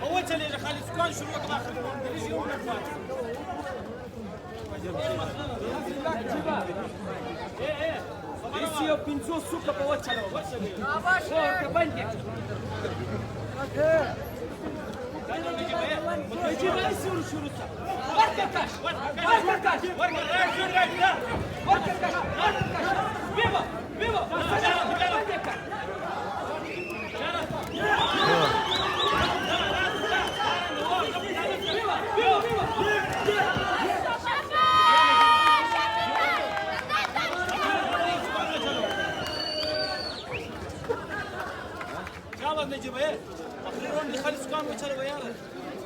اول چلیږي خالد سکان شروع کړه خبرې یو Io pinzo succa per vocalo, guardate. Porca bandia. Ci vai sur shuruta. Porca cash. Porca cash. Porca cash. Viva! Viva! نجيبه ايه اخيرا نخلي سكان وشلوا يا رجل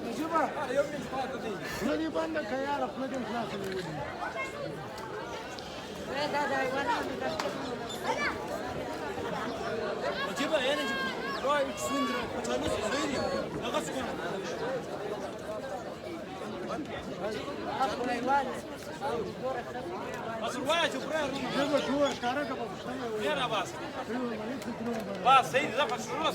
نجيبه يوم نفاق دي نجيب عندك يا رب نجيب خلاص نجيبه ايه نجيب راي سويندر وشلوا سويري لغا سكان بس روايه جبران جيبه شو كاركه بس يا باس باس سيد زفر شو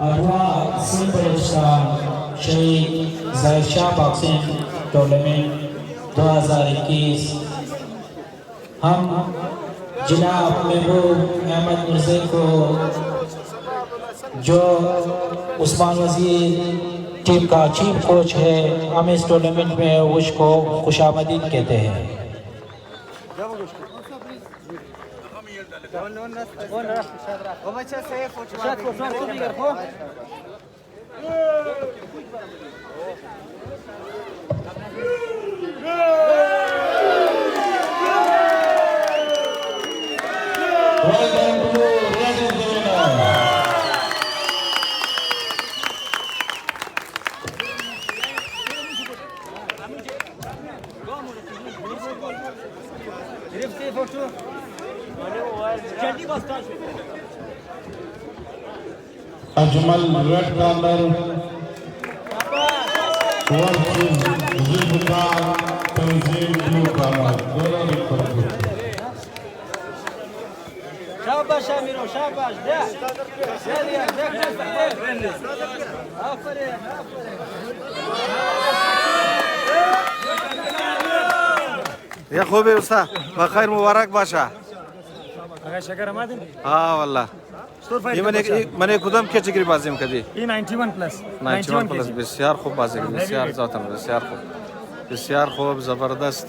अरवा superstar शहीद जाहिर Shah boxing tournament 2021 हम जनाब महबूब अहमद मिर्ज़ा को जो उस्मान वज़ीर team का चीफ कोच है हम इस टूर्नामेंट में उसको खुशामदीद कहते हैं। Ajmal red corner versus Zulfiqar Tanzeem blue corner दोनों रिपोर्ट शाबाश अमीरो शाबाश दे या खूब है उस्ताद बखैर मुबारक बादशाह अगर शकर आमादन हाँ वल्लाह ये मैंने खुदम के चिकरी बाजी में कदी ये 91 प्लस بسیار خوب بازی کرد بسیار ذاتاً بسیار خوب زبردست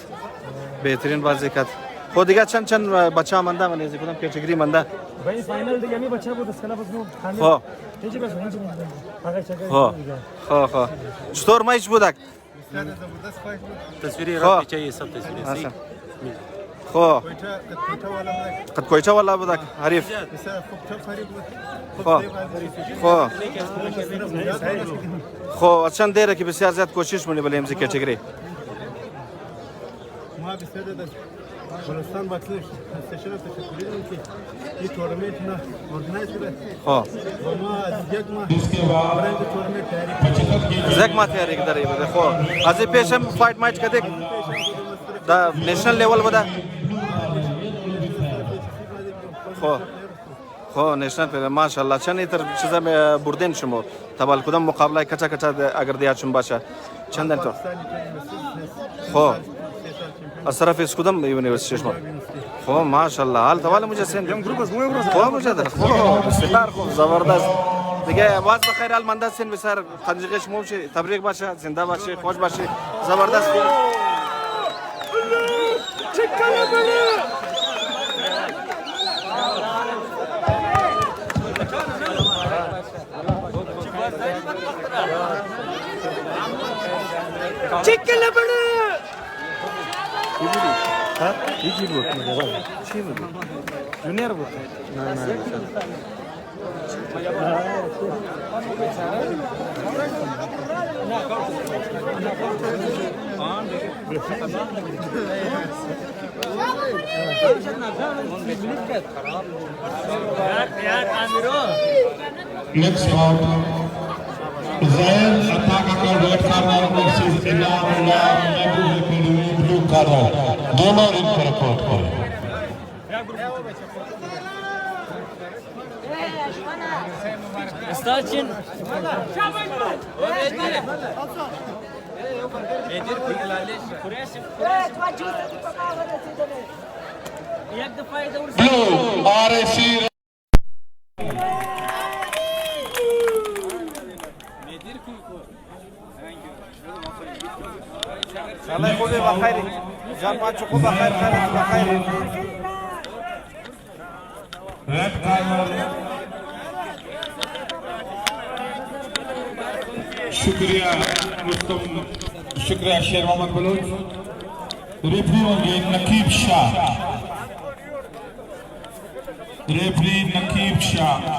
بهترین بازی کرد خود دیگه چند بچه مانده من از کدام کاتگوری مانده भाई फाइनल دیگه می بچه بود اسکلا بس نو خب چیزی بس هیچ نمیده آقا چقدر خب چطور مایچ بودک تصویری را پیچه سب تصویری خب قد کویتا والا بودک حریف خب چند دیره که بسیار زیاد کوشش مونی بله امزی کاتگوری بلوچستان باکسینگ استیشن تشکیل دادیم که این تورنمنت نه ارگنایز کرده خب و ما از یک ماه इसके बाद برای این تورنمنت تیاری 75 की زک ما تیاری کردی بده خب از این پیشم فایت مچ کردی دا نشنل لیول بوده خب خب نشنل پر ماشاءالله چند ایتر چیزا بردین شما تبال کدام مقابله کچا کچا اگر دیاتشون باشه چند تو خب از طرف اس کدام یونیورسیتی شما خب ماشاءالله حال تبال مجھے سین خب مجھے در خب بسیار خوب زبردست دیگه باز بخیر حال منده سین بسیار قنجقش موشی تبریک باشه زنده باشه خوش باشه زبردست جونیور بود नेक्स्ट राउंड ज़ैर अता का वेट करना versus Inamullah Mehboob academy blue colour दोनों रिंग पर रिपोर्ट करें Stachin. Blue RAC الله يخليك بخير جماعة شكو بخير خير بخير red corner शुक्रिया मुस्तम शुक्रिया शेर मोहम्मद बलूच रेफरी होंगे नकीब शाह रेफरी नकीब शाह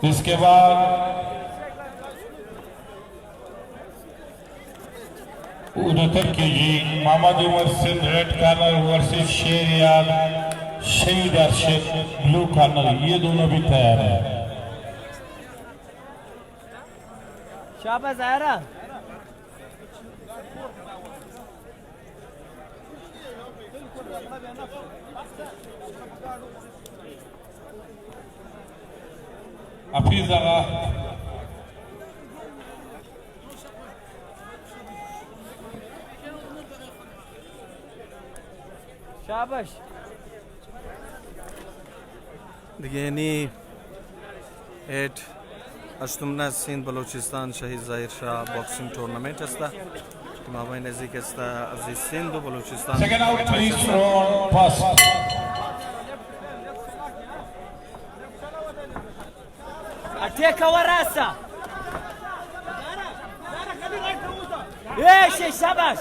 इसके बाद उनहत्तर KG Mohammad Umar Singh red corner versus Sheryar शहीद अरशद ब्लू कार्नर ये दोनों भी तैयार हैं शाबाश ज़ाहिरा हफीज आगा शाबाश دیگه 8 اشتمنا سین بلوچستان شهید ظاهر شاه باکسینگ تورنمنت است که ما نزدیک است از سند و بلوچستان second out please from first أتيك وراسة ايش يا شباب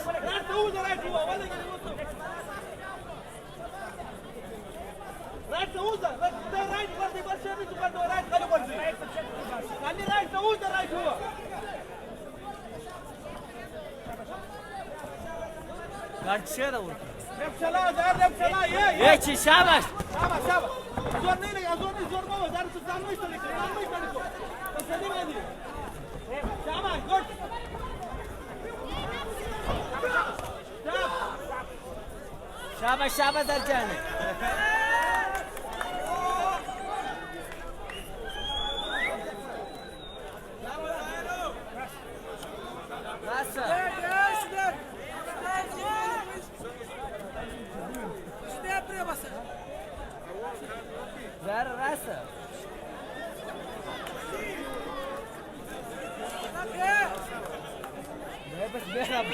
قاعد تشيله ايش يا شباب شابه شابه درجاني زار راسه بس بيلعب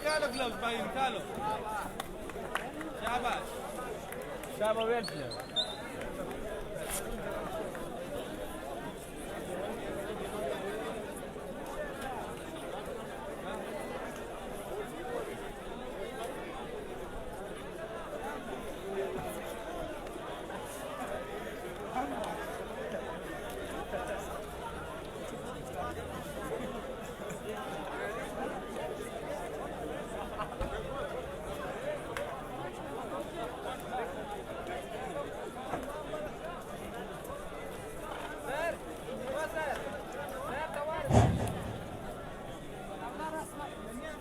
निकालो ग्लव्स भाई निकालो शाबाश शाबाश well player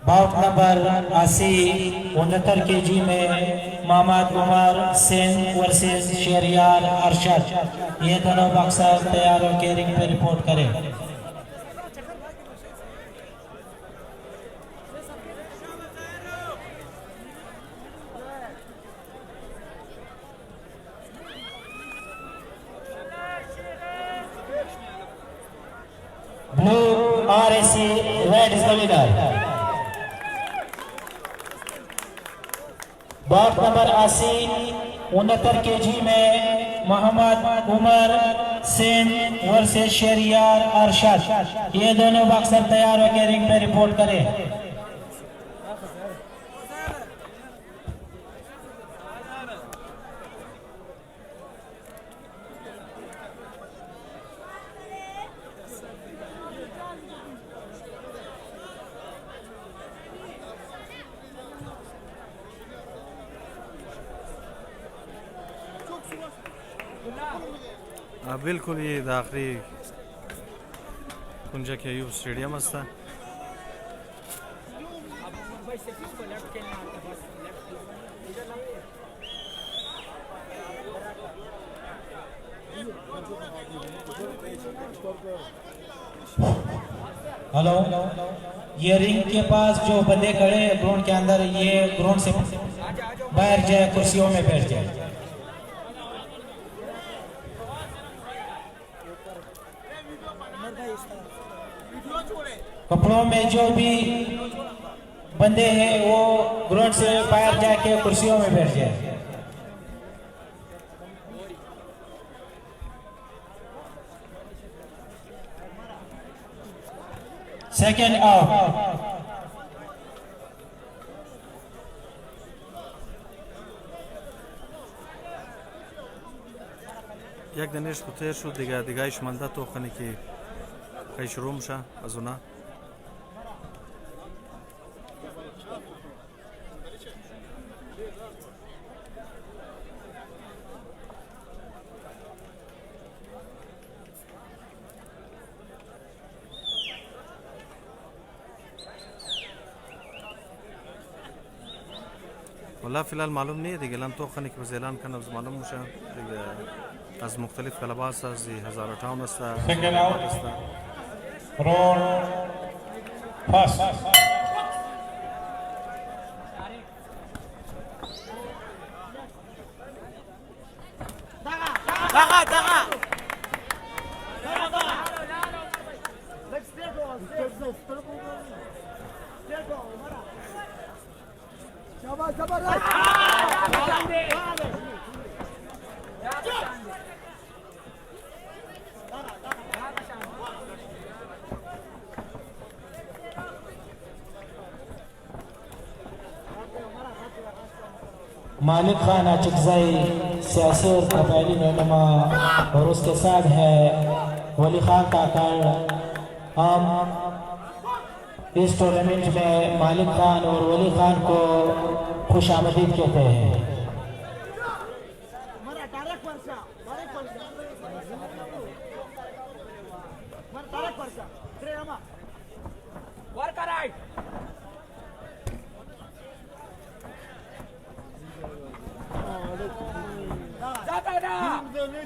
bout number 80 69 kg में मोहम्मद उमर सेन वर्सेस शहरियार अरशद। ये दोनों बॉक्सर तैयार होकर रिंग पे रिपोर्ट करें। Blue RSC red is the winner. Bout number 80 69 kg में मोहम्मद उमर सेन वर्सेस शहरियार अरशद। ये दोनों बॉक्सर तैयार होकर रिंग पे रिपोर्ट करें। बिल्कुल ये आखिरी कुंजा के अयूब स्टेडियम असता हेलो, ये रिंग के पास जो बंदे खड़े हैं ग्राउंड के अंदर, ये ग्राउंड से बाहर जाए, कुर्सियों में बैठ जाए। कपड़ों में जो भी बंदे हैं वो ग्राउंड से बाहर जाके कुर्सियों में बैठ जाए। Second out. یک دنیش خطیر شد دیگه ایش منده تو خانی که خیلی شروع میشه از اونا والله فی الحال معلوم نیه دیگه الان تو خانی که بز اعلان کنه بز معلوم میشه دیگه از مختلف کلباس از 1058 است रोल फर्स्ट मालिक खान अचकज़ई सियासी और कबायली रहनुमा और उसके साथ है वली खान काकर। हम इस टूर्नामेंट में मालिक खान और वली खान को खुश आमदीद कहते हैं।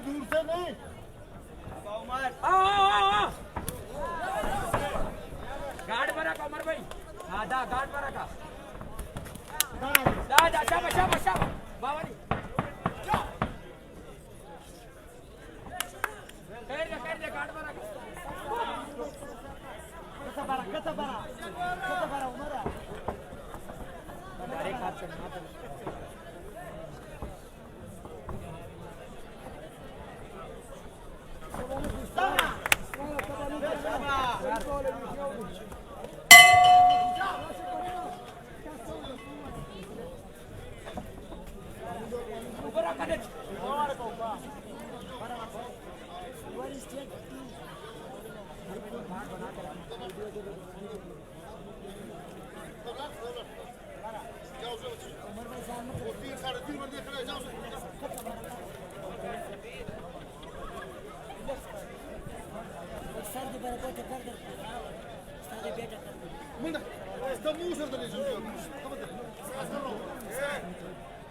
दूर से नहीं गार्ड बरा का उमर भाई हाँ दा गार्ड बरा का दा दा शाबाश शाबाश शाबाश बावली कर दे गार्ड बरा का कसा बरा Umar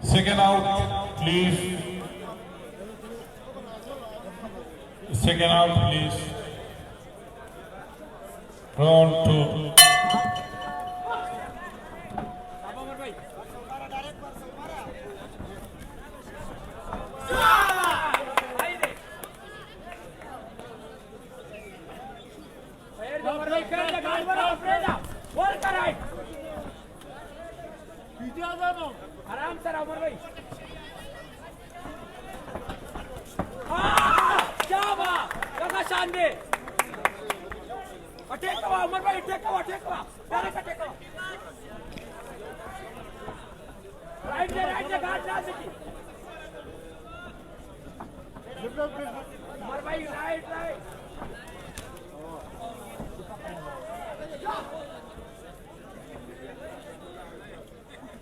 Second out, please. Second out, please. Round 2. आराम से अमर भाई क्या बात लगा शानदे टेकवा अमर भाई टेकवा डायरेक्ट टेकवा राइट से गार्ड डाल दीजिए अमर भाई राइट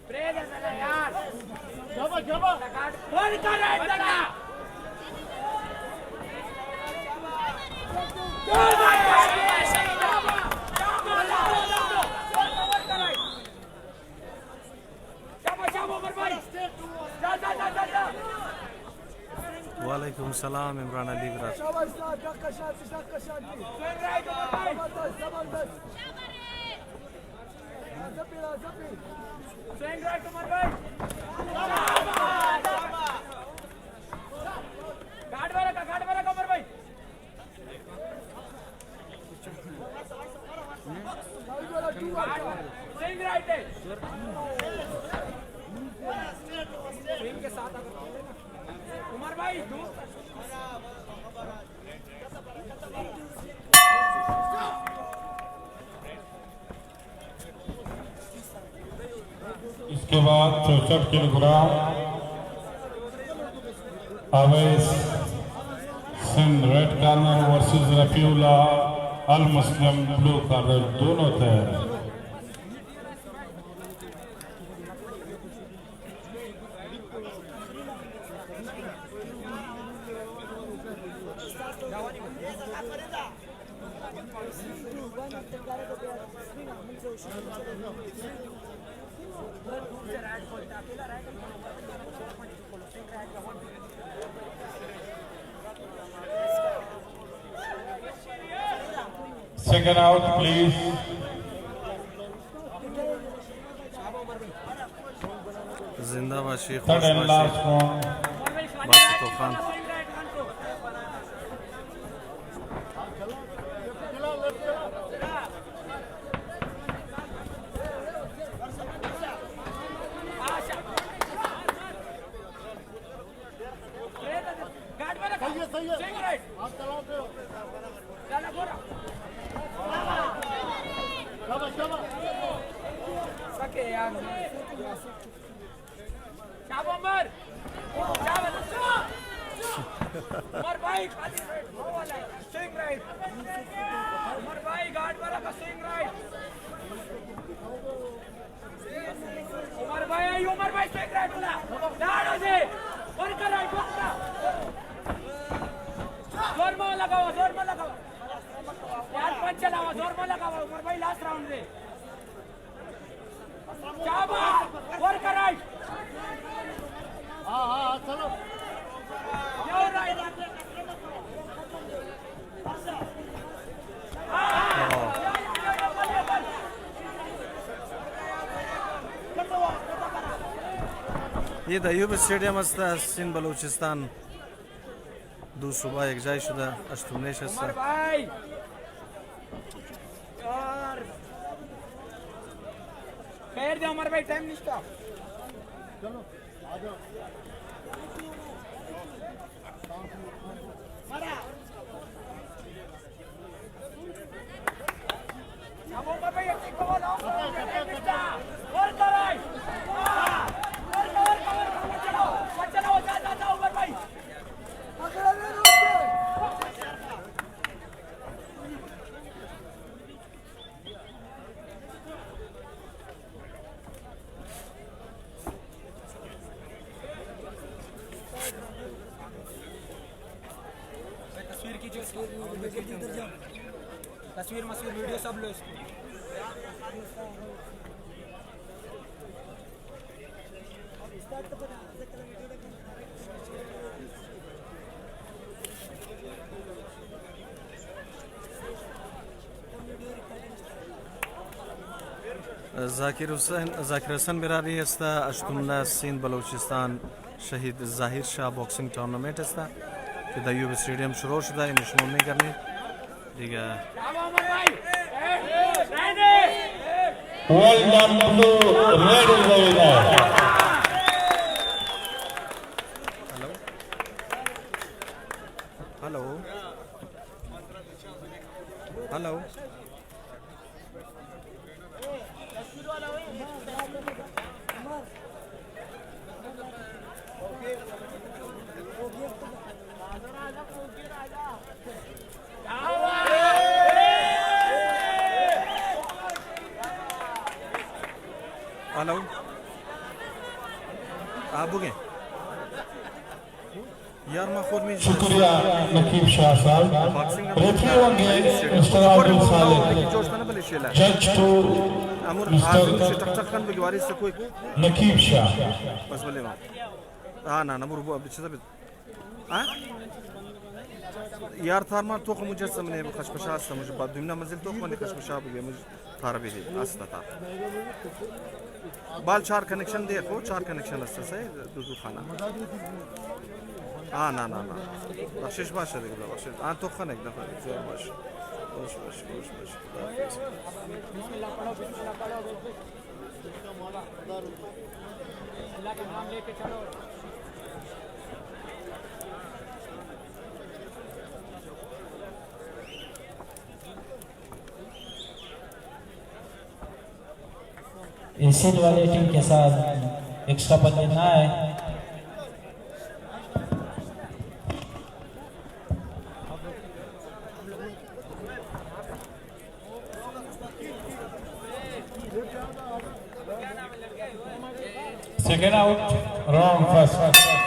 प्रेज है यार जबा वन कर राइट लगा वालेकुम सलाम इमरान अली विराट गार्ड वाला का उमर भाई स्विंग राइट है स्विंग के साथ उमर भाई इसके बाद 64 kilogram Awais Sindh red corner versus Rafiullah Al Muslim blue corner दोनों तैयार हैं। Second out, please. जिंदाबाद Sheikh Third and last one. बासी तूफान उमर भाई स्विंग राइट उमर भाई गार्ड वाला का स्विंग राइट उमर भाई स्विंग राइट बोला डालो से और कर राइट बोला जोर में लगाओ यार पंच चलाओ जोर में लगाओ उमर भाई लास्ट राउंड में शाबाश और कर राइट हां चलो ये अयूब स्टेडियम است सिंध बलूचिस्तान दो सुबह एक जाय शुदा अष्टुमनेश است भाई यार साइड दे उमर भाई टाइम नहीं स्टॉप चलो आ जाओ अब उमर भाई एक बॉल आओ और कराई और चलो जा उमर भाई अगला ले लो तस्वीर कीजिए तस्वीर मस्वीर वीडियो सब लो इसको Zakir Hasan Birari هستا اشتمنا سین بلوچستان شهید ظاهر شاه باکسینگ تورنمنت هستا که در یوب استادیوم شروع شده این شما میگردید دیگه Well done, blue. Red is the winner. Hello hello hello आप बुगे यार मैं खुद में शुक्रिया नकीब शाह साहब रेफरी होंगे मिस्टर आदिल साले जज टू मिस्टर नकीब शाह बस बोले हाँ ना नंबर वो अभी चला हाँ यार थार मार तो मुझे समझने में खशखशा समझ बात दुनिया मंजिल तो मैंने खशखशा भी मुझे थार भी थी आस्था था बाल चार कनेक्शन देखो चार कनेक्शन अस्ते से दूसरा खाना हाँ ना ना ना बख्शिश बाशा देख लो बख्शिश हाँ तो खाना एक दफ़ा जोर बाश बाश बाश बाश बाश बिस्मिल्लाह पढ़ो अल्लाह के नाम लेके चलो एसिड वाले टीम के साथ एक्स्ट्रा पल लेना है Second out, wrong first.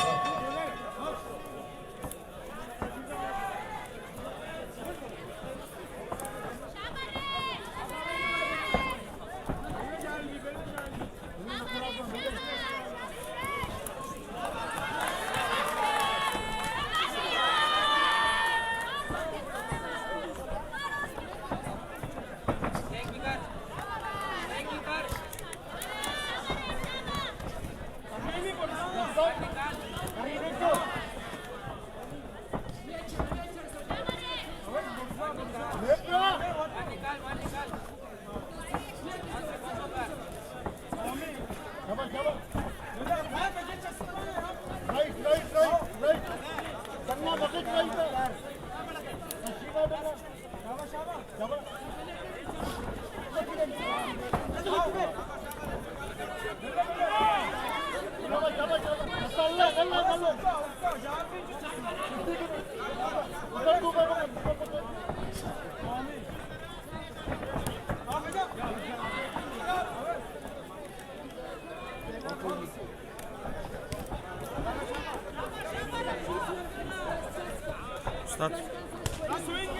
उस्ताद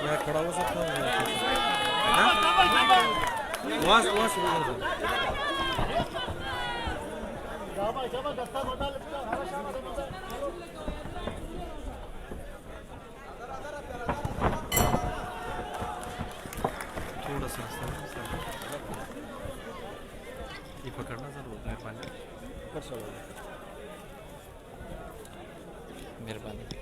या खड़ा हो सकता है वहाँ से थोड़ा सा ये पकड़ना जरूर मेहरबानी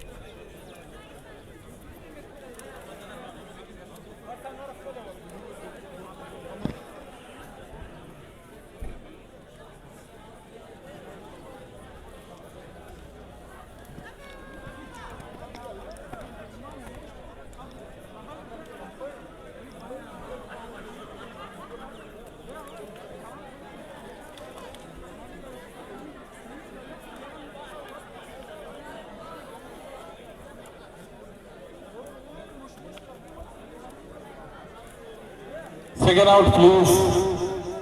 Second out, please.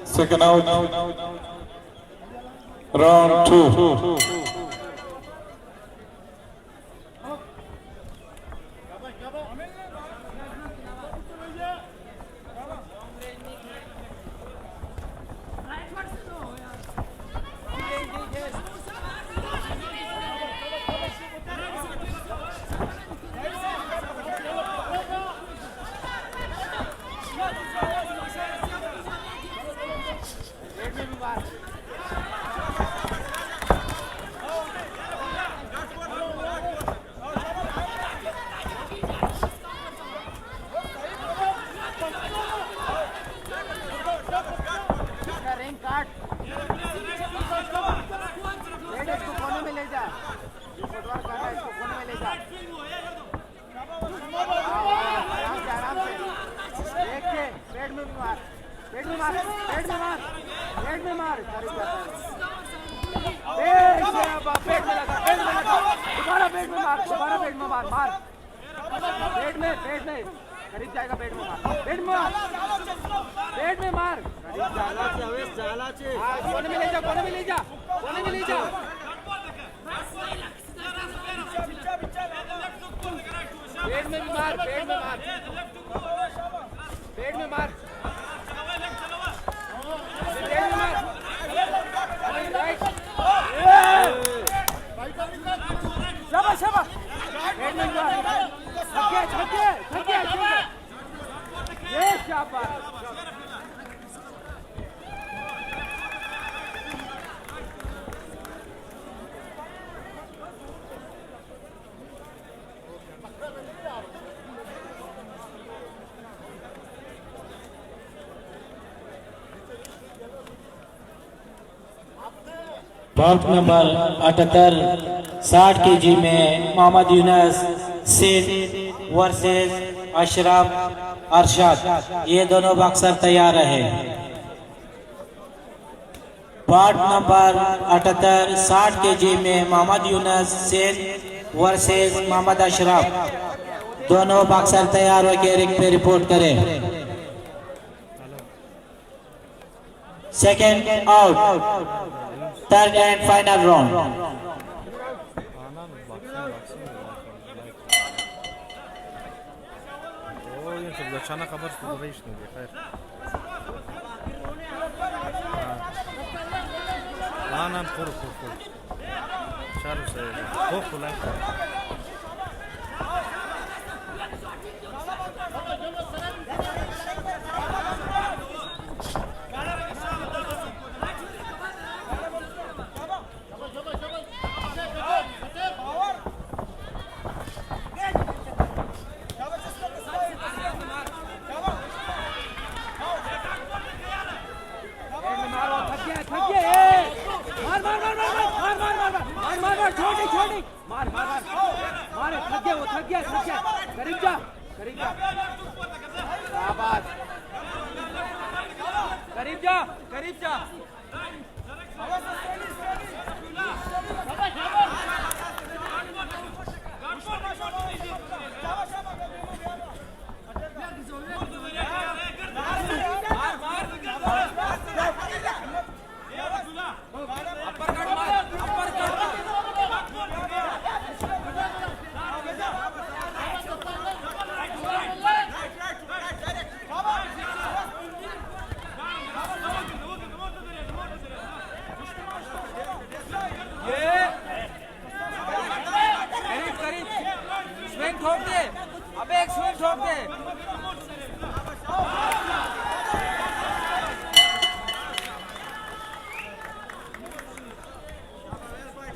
Second out. Round 2. करीब जाएगा पेट में मार पेट में मार कोने में ले जा कोने में ले जा कोने में ले जा पेट में भी मार पेट में मार पेट में मार शाबाश शाबाश पेट में मार थके ये शाबाश बाउट नंबर 78 60 केजी में मोहम्मद यूनुस सिंह वर्सेस अशरफ अरशद, ये दोनों बॉक्सर तैयार रहे। बाउट नंबर 78 60 केजी में मोहम्मद यूनुस सिंह वर्सेस मोहम्मद अशरफ, दोनों बॉक्सर तैयार होकर रिंग पे रिपोर्ट करें। Second out, third and final round. अचानक खबर रईस ने खैर ना फुल चलो सही फुल करीब जा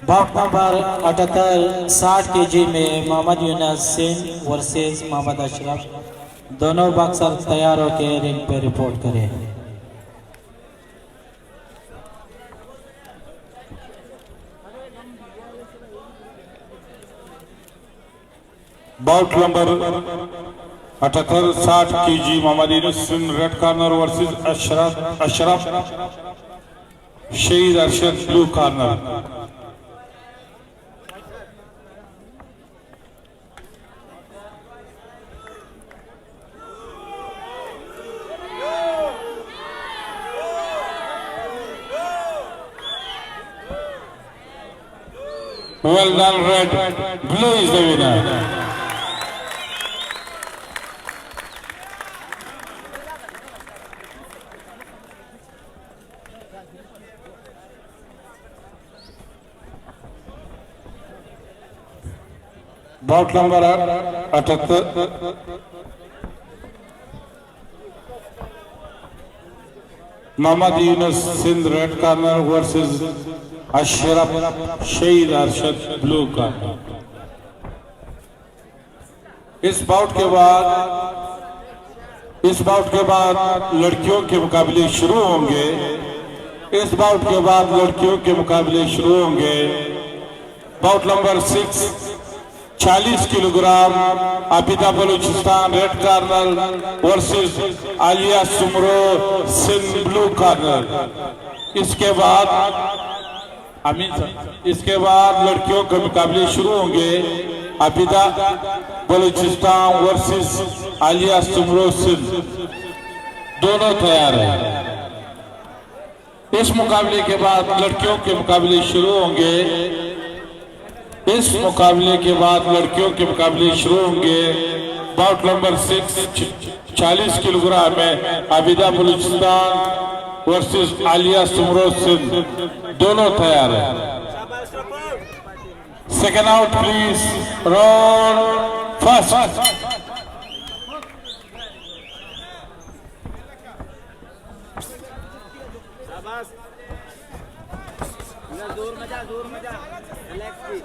बाउट नंबर 78 60 केजी में मोहम्मद यूनुस सिंह वर्सेस मोहम्मद अशरफ, दोनों बॉक्सर तैयार होकर रिंग पे रिपोर्ट करें। Bout number 78 60 KG Mohammad Yunus Singh red corner versus Ashraf Shahid Arshad blue corner. Well done, red. Blue is the winner. Bout number 78. Mohammad Yunus Sindh red corner versus Ashraf Shahid Arshad blue corner. इस bout के बाद लड़कियों के मुकाबले शुरू होंगे। इस बाउट के बाद लड़कियों के मुकाबले शुरू होंगे। Bout number 6 40 kilogram Abida Balochistan red corner versus Aliya Soomro Sindh blue corner. इसके बाद लड़कियों के मुकाबले शुरू होंगे। आबिदा बलूचिस्तान वर्सेस आलिया सुमरो सिंध, दोनों तैयार हैं। इस मुकाबले के बाद लड़कियों के मुकाबले शुरू होंगे। इस मुकाबले के बाद लड़कियों के मुकाबले शुरू होंगे। बाउट नंबर 6 40 किलोग्राम में आबिदा बलूचिस्तान वर्सेस आलिया सुमरो सिंध, दोनों तैयार हैं। Second out please, round first. जोर मजा रिलैक्स की।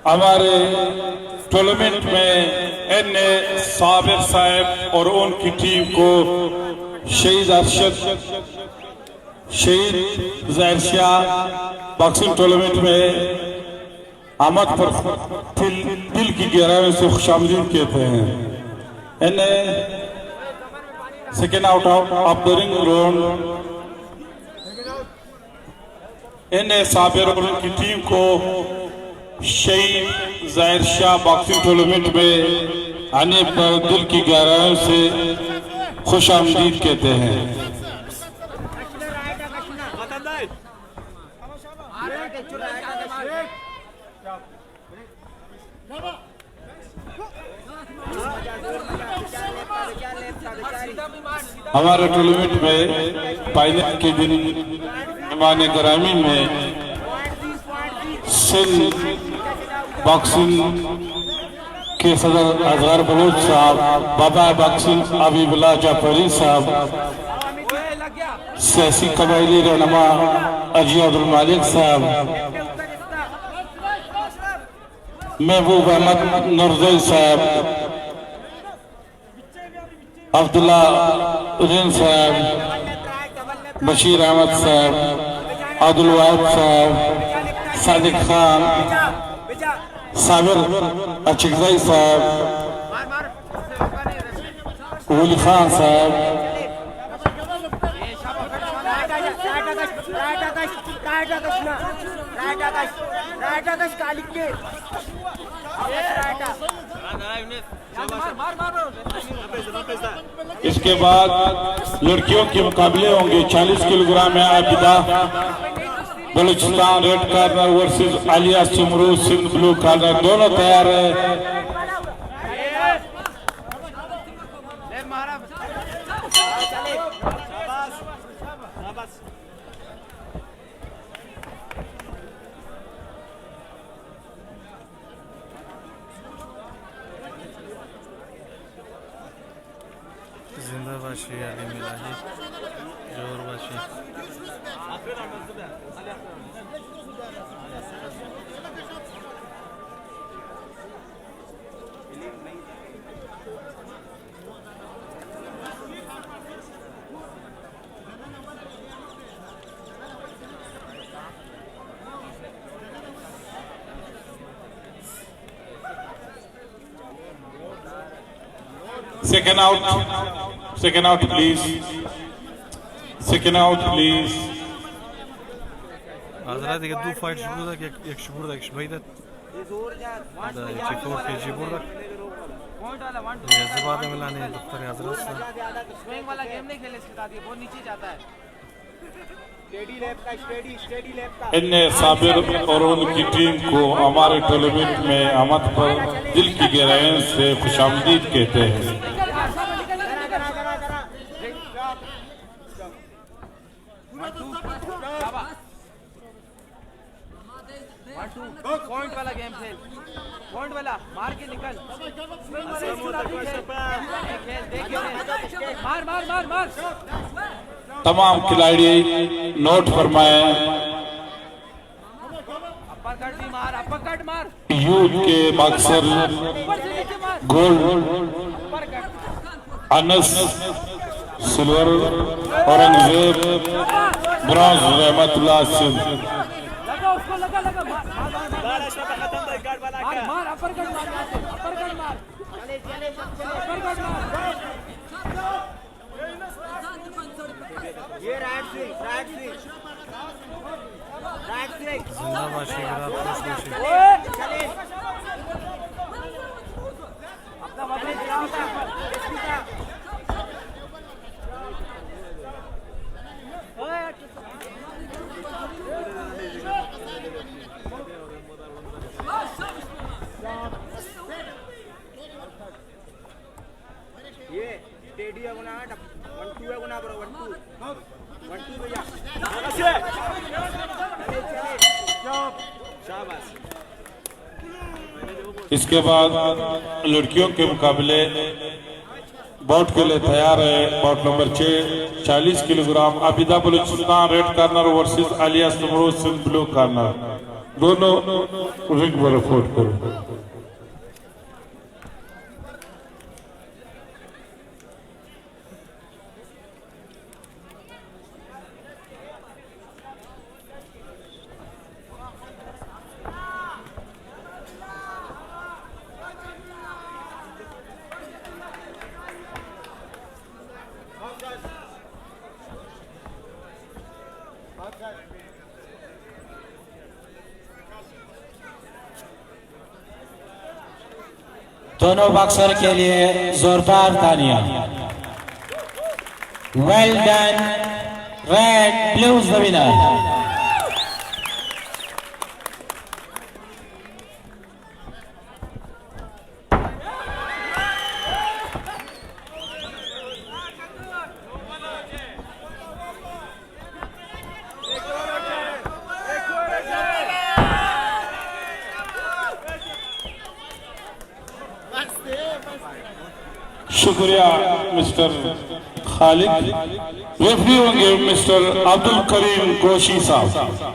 हमारे टूर्नामेंट में एन.ए. साबिर साहब और उनकी टीम को शहीद अरशद शहीद ज़ाहिर शाह बॉक्सिंग टूर्नामेंट में आमद पर दिल की गहराई से खुशामदीद कहते हैं। NA. Second out of the ring round NA. Sabir और उनकी टीम को शहीद ज़ाहिर शाह बॉक्सिंग टूर्नामेंट में आने पर दिल की गहराइयों से खुशामदीद कहते हैं। हमारे टूर्नामेंट में फाइनल के दिन मेहमान ग्रामीण में सिंध बॉक्सिंग के सदर अजहर बलोच साहब, बाबा बॉक्सिंग अबीबुल्ला जाफरी साहब, सियासी कबायली रहनुमा अजी अब्दुल मालिक साहब, महबूब अहमद नूरजई साहब, अब्दुल्ला उद्दीन साहब, बशीर अहमद साहब, अब्दुल वाहिद साहब, सादिक खान, साबिर अचिकजई साहब, वली खान साहब, इसके बाद लड़कियों के मुकाबले होंगे 40 किलोग्राम में Abida Balochistan red corner versus Aliya Soomro Sindh blue corner, दोनों तैयार है। जिंदाबाशी Ali मिलाही जोरबाशी Second out please. Second out please. Hazrat دیگه دو فایت شروع داد، یک شروع داد، یک شبیه داد. چه کور که جی برد. ये जवाब मिलाने दफ्तर हजरत से स्विंग वाला गेम नहीं खेले इसके साथ, ये बहुत नीचे जाता है। स्टेडी लैप का स्टेडी लैप का इन्ने साबिर और उनकी टीम को हमारे टूर्नामेंट में आमद पर दिल की गहराइयों से खुशामदीद कहते हैं। पॉइंट वाला गेम खेल, पॉइंट वाला मार के निकल, मार मार मार मार। तमाम खिलाड़ी नोट फरमाए। अपरकट भी मार, अपरकट मार। यूथ के boxer gold Anas, silver Aurangzeb, bronze रहमतुल्लाह सिंह। लगा उसको, लगा लगा मार मार, अपरकट मार, अपरकट मार, अपरकट मार। ये right swing, right swing, right swing. जिंदाबाशी विराट कोहली चले अपना बदले गिराओ था ये स्टेडी है गुना 1-2 है गुना बरो 1-2 भैया शाबाश। इसके बाद लड़कियों के मुकाबले बाउट के लिए तैयार है। Bout number 6 40 kilogram Abida Balochistan red corner versus Aliya Soomro Sindh blue corner, दोनों रिंग पर रिपोर्ट करो। दोनों बॉक्सर के लिए जोरदार तालियां। Well done, red blues the winner. शुक्रिया मिस्टर खालिद। रेफरी होंगे मिस्टर अब्दुल करीम कोशी साहब।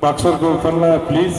बॉक्सर को करना है please.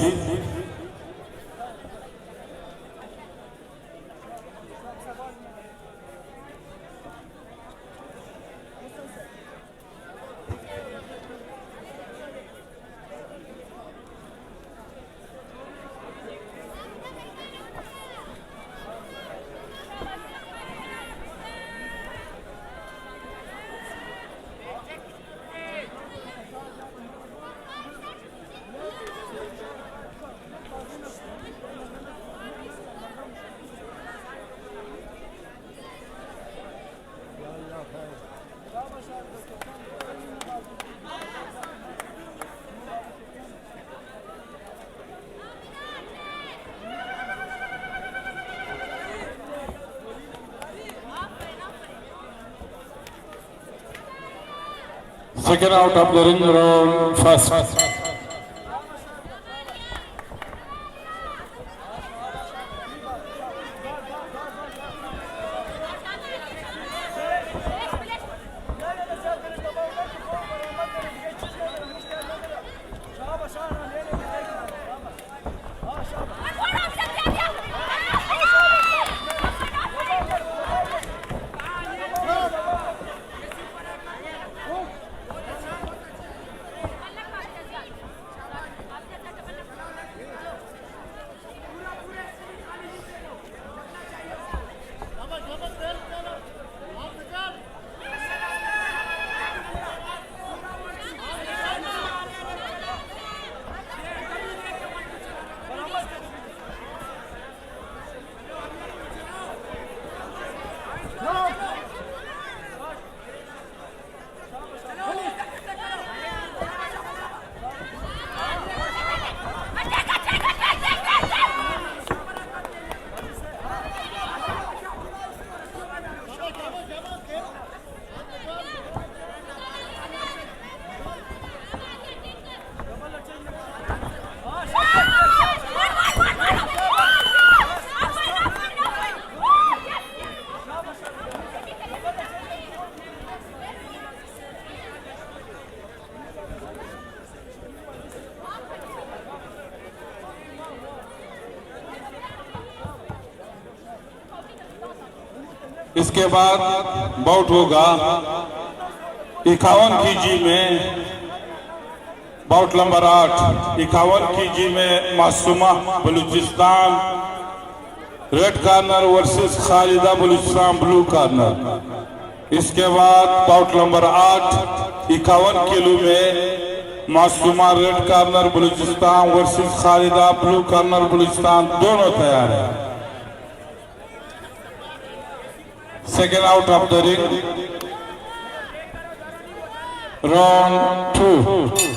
Second out of the ring round first. इसके बाद बाउट होगा 51 kg में, बाउट नंबर 8 51 kg में Masooma Balochistan red corner versus Khalida Balochistan blue corner. इसके बाद बाउट नंबर 8 51 किलो में Masooma red corner Balochistan versus Khalida blue corner Balochistan, दोनों तैयार है। Second out of the ring Round 2.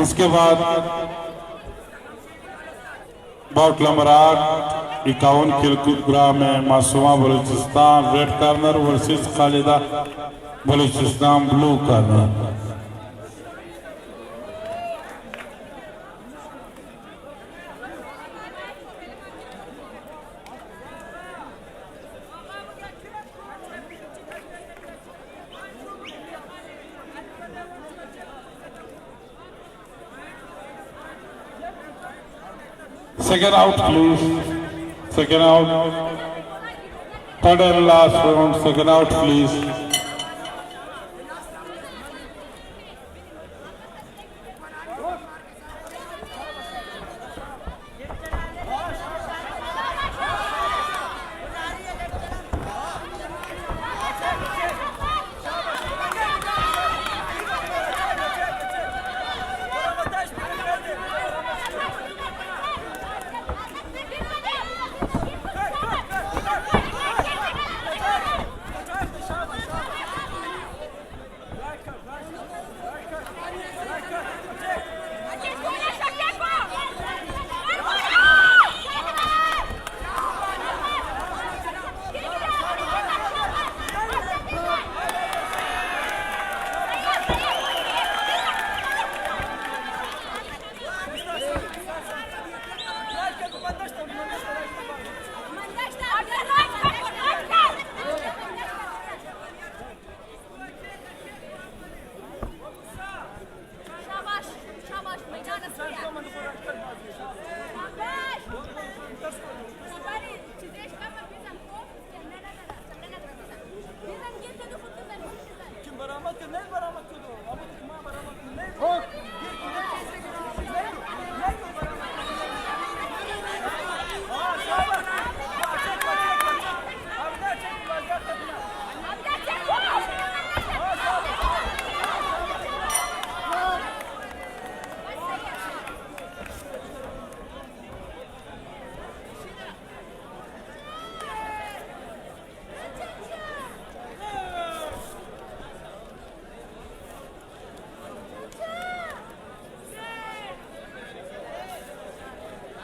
इसके बाद बाउट नंबर 8 51 किलोग्राम में Masooma Balochistan red corner versus Khalida Balochistan blue corner. Second out, please. Second out. Third and last round. Second out, please.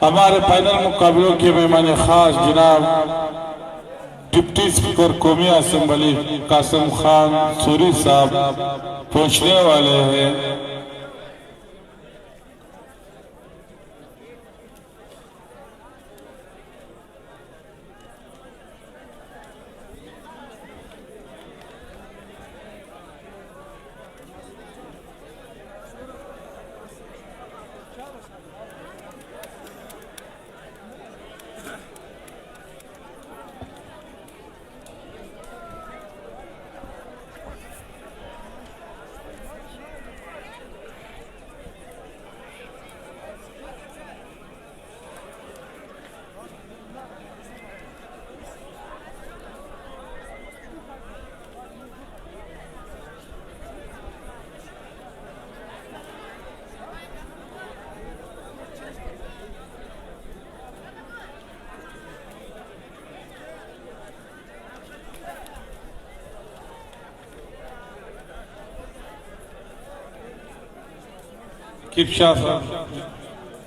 हमारे final मुकाबलों के मेहमान खास जनाब डिप्टी स्पीकर कौमी असेंबली कासिम खान सूरी साहब पहुंचने वाले हैं। Kipşah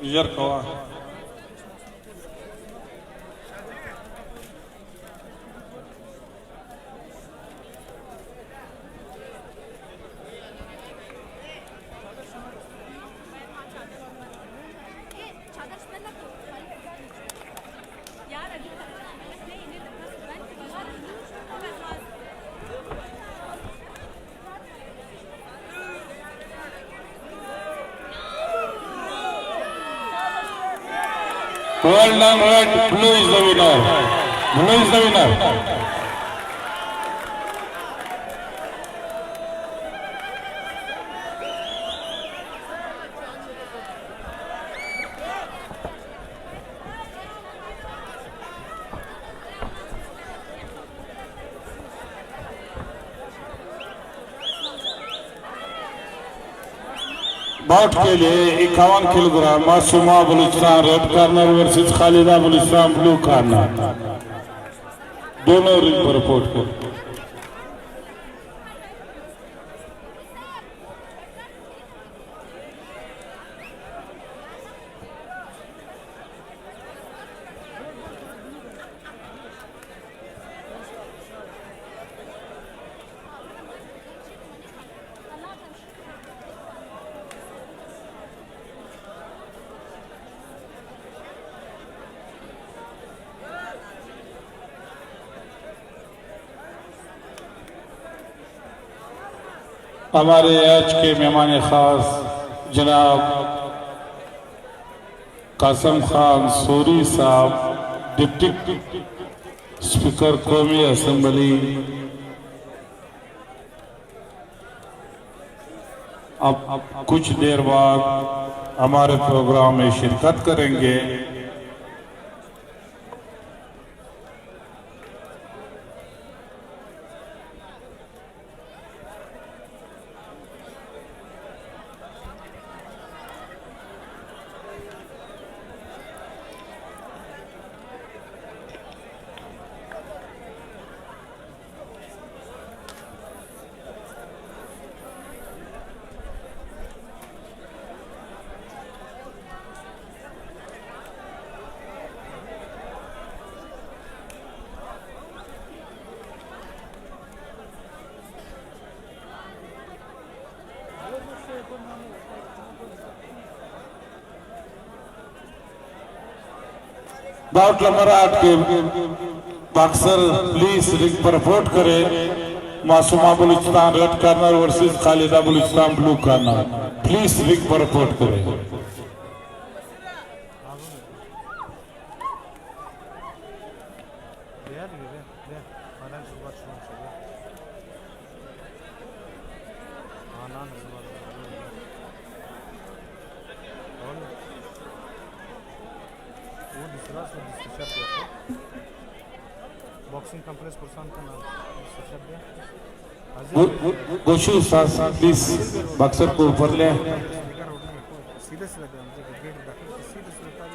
Yerkova. Well done, red. Blue is the winner. Blue is the winner. Bout के लिए 51 kilogram Masooma Balochistan red corner versus Khalida Balochistan blue corner, दोनों रिंग पर रिपोर्ट कर। हमारे आज के मेहमान खास जनाब कासम खान सूरी साहब, डिप्टी स्पीकर कौमी असेंबली, अब कुछ देर बाद हमारे प्रोग्राम में शिरकत करेंगे। बाउट नंबर 8 के बॉक्सर प्लीज रिंग पर रिपोर्ट करें। Masooma Balochistan red corner versus Khalida Balochistan blue corner, please ring पर रिपोर्ट करें। बॉक्सिंग कॉम्प्लेक्स पुरसान का नाम गोशू साहब प्लीज बॉक्सर को ऊपर ले। सीधे से लगे गेट सीधे से लगा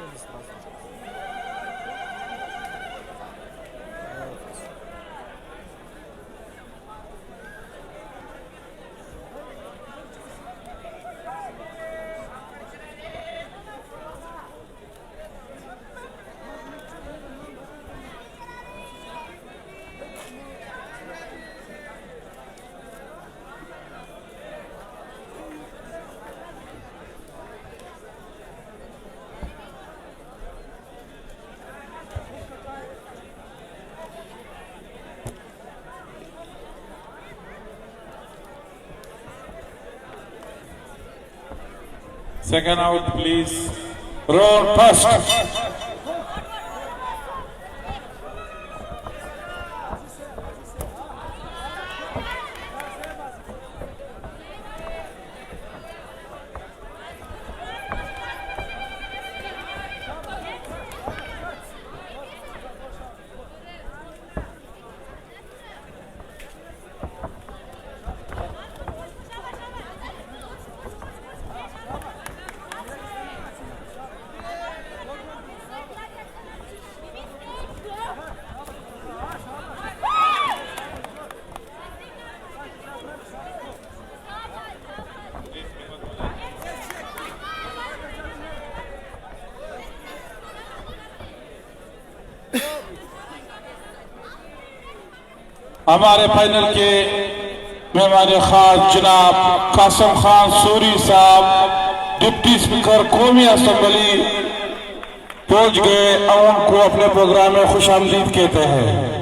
Second out, please. Roll first. हमारे फाइनल के मेहमान खास जनाब कासम खान सूरी साहब, डिप्टी स्पीकर कौमी असेंबली पहुंच गए और उनको अपने प्रोग्राम में खुशामदीद कहते हैं।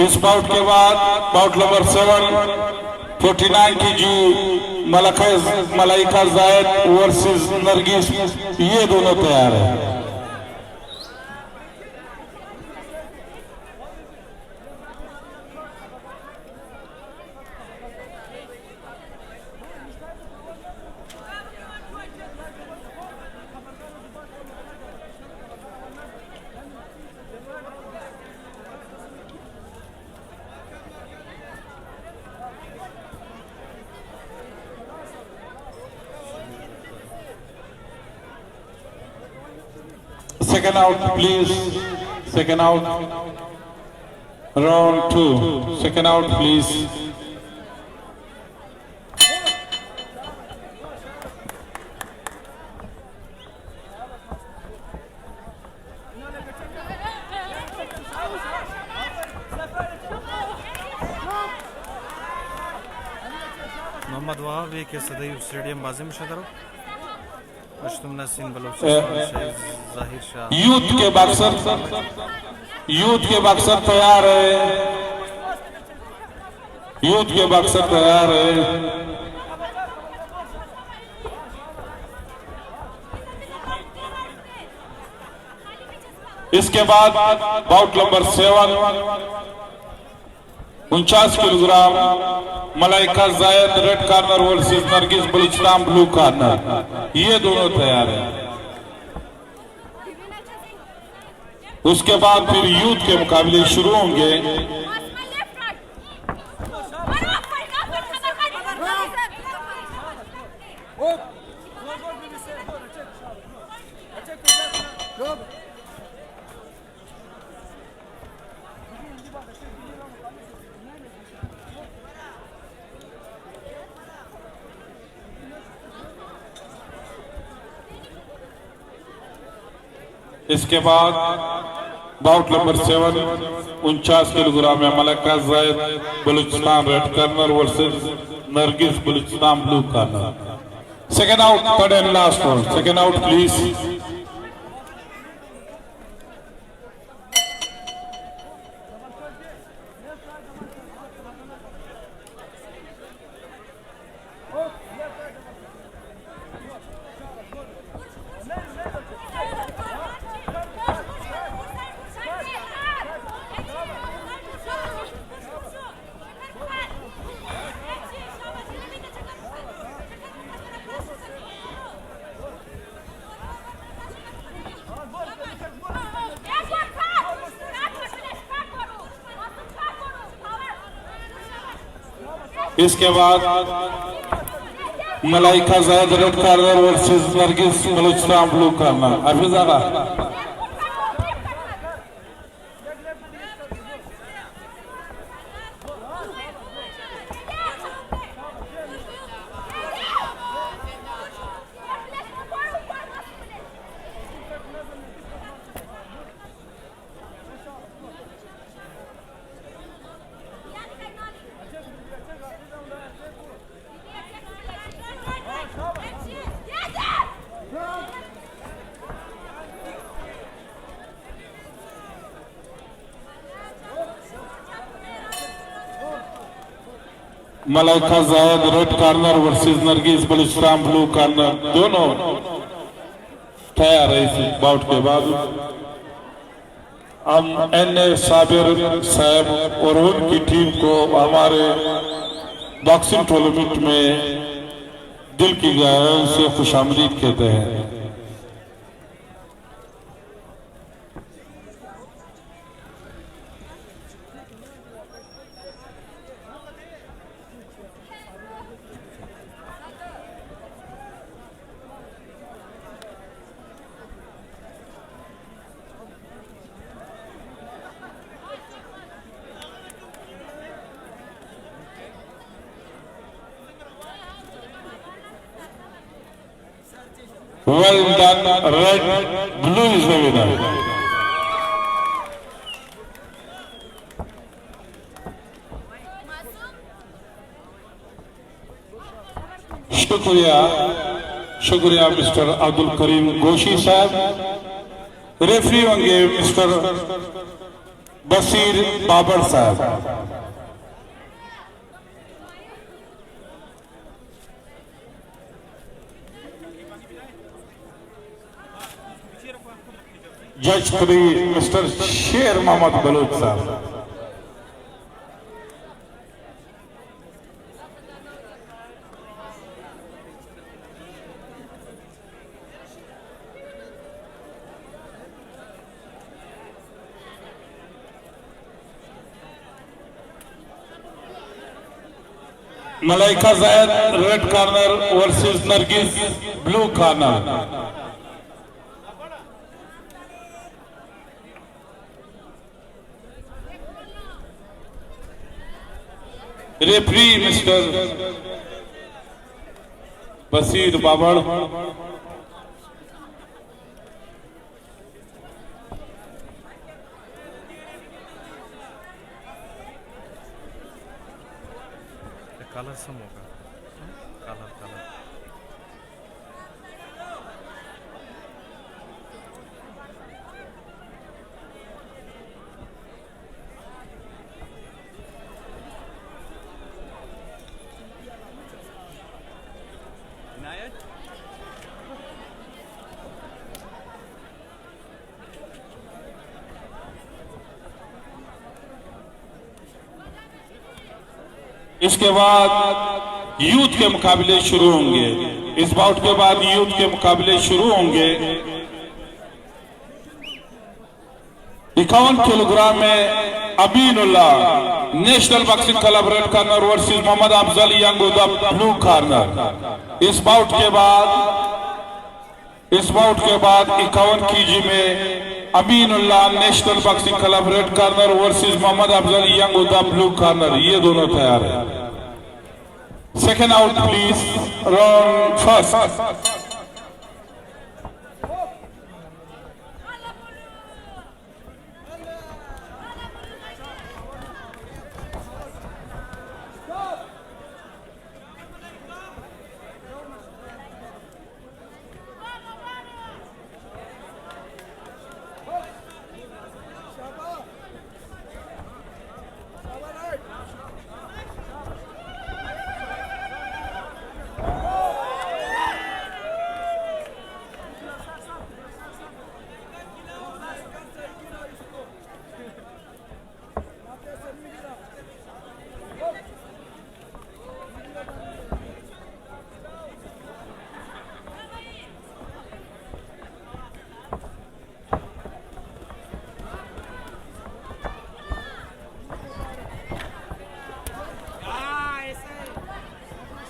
इस बाउट के बाद बाउट नंबर 749 kg मलाइका जायद वर्सेस नरगिस, ये दोनों तैयार है। Second out, please. Second out. Round 2. Second out, please. Mohammad Wahab एक सदैव स्टेडियम बाजी में शदरो पश्तुम नसीन बलोचिस्तान जाहिर शाह यूथ के बक्सर तैयार है। यूथ के बक्सर तैयार है। इसके बाद bout number 7 49 kilogram Malaika Zaid red corner versus Nargis Balochistan blue corner, ये दोनों तैयार हैं। उसके बाद फिर यूथ के मुकाबले शुरू होंगे। इसके बाद बाउट नंबर 7 49 किलोग्राम में Malaika Zaid Balochistan red corner versus Nargis Balochistan blue corner. Second out, third and last one. Second out please. इसके बाद Malaika Zaid red corner versus Nargis Balochistan blue corner. Hafiz Agha Malaika Zaid red corner versus Nargis Balochistan blue corner, दोनों तैयार है। इस बाउट के बाद हम एन.ए. साबिर साहब और उनकी टीम को हमारे बॉक्सिंग टूर्नामेंट में दिल की गहराइयों से खुशामदीद कहते हैं। Well done, red, blue is the winner. शुक्रिया मिस्टर अब्दुल करीम गोशी साहब। रेफरी होंगे मिस्टर बशीर बाबर साहब। जज 3 मिस्टर शेर मोहम्मद बलूच साहब। Malaika Zaid red corner versus Nargis blue corner. Referee mister Bashir Babar. Colour some होगा, कलर कलर इसके बाद यूथ के मुकाबले शुरू होंगे। इस बाउट के बाद यूथ के मुकाबले शुरू होंगे। 51 किलोग्राम में Aminullah national boxing club red corner versus Mohammad Afzal young उदा ब्लू कॉर्नर। इस बाउट के बाद 51 केजी में Aminullah national boxing club red corner versus Mohammad Afzal young उदा ब्लू कॉर्नर। ये दोनों तैयार है। Second out please, round first.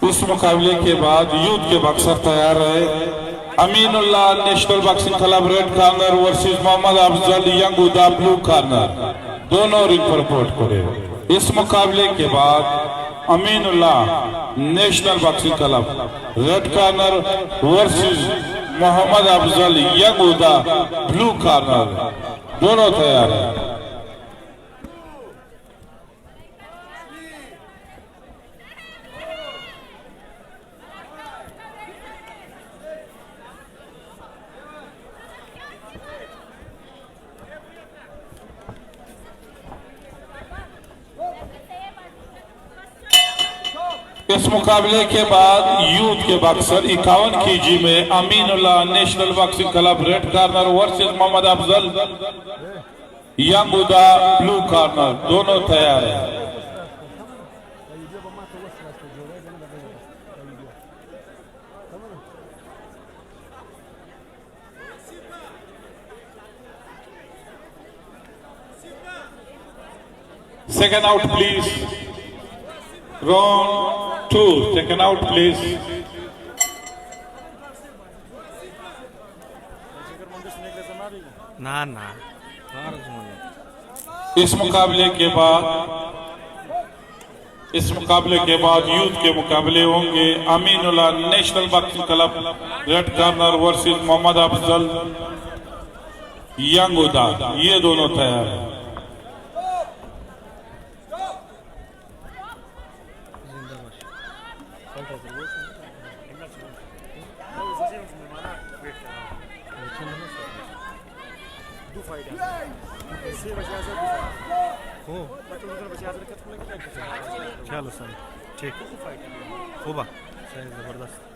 इस मुकाबले के बाद यूथ के बॉक्सर तैयार है। Aminullah national boxing club red corner versus Mohammad Afzal young उदा ब्लू कॉर्नर। दोनों रिंग पर रिपोर्ट करे। इस मुकाबले के बाद Aminullah national boxing club red corner versus Mohammad Afzal young उदा ब्लू कॉर्नर। दोनों तैयार है। इस मुकाबले के बाद यूथ के बॉक्सर 51 केजी में Aminullah national boxing club red corner versus Mohammad Afzal young उदा ब्लू कॉर्नर। दोनों तैयार है। Second out please, round 2, second out please. ना ना इस मुकाबले के बाद यूथ के मुकाबले होंगे। Aminullah national boxing club red corner versus Mohammad Afzal young उदा। ये दोनों तैयार है। हो चलो सर ठीक हो बा सही जबरदस्त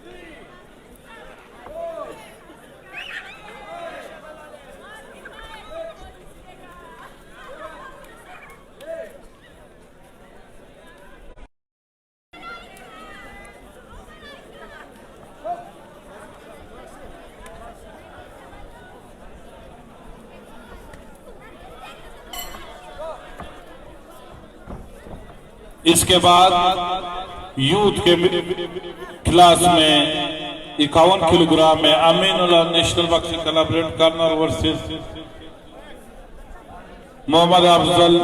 इसके बाद यूथ के क्लास में 51 किलोग्राम में Aminullah national boxing club red corner versus Mohammad Afzal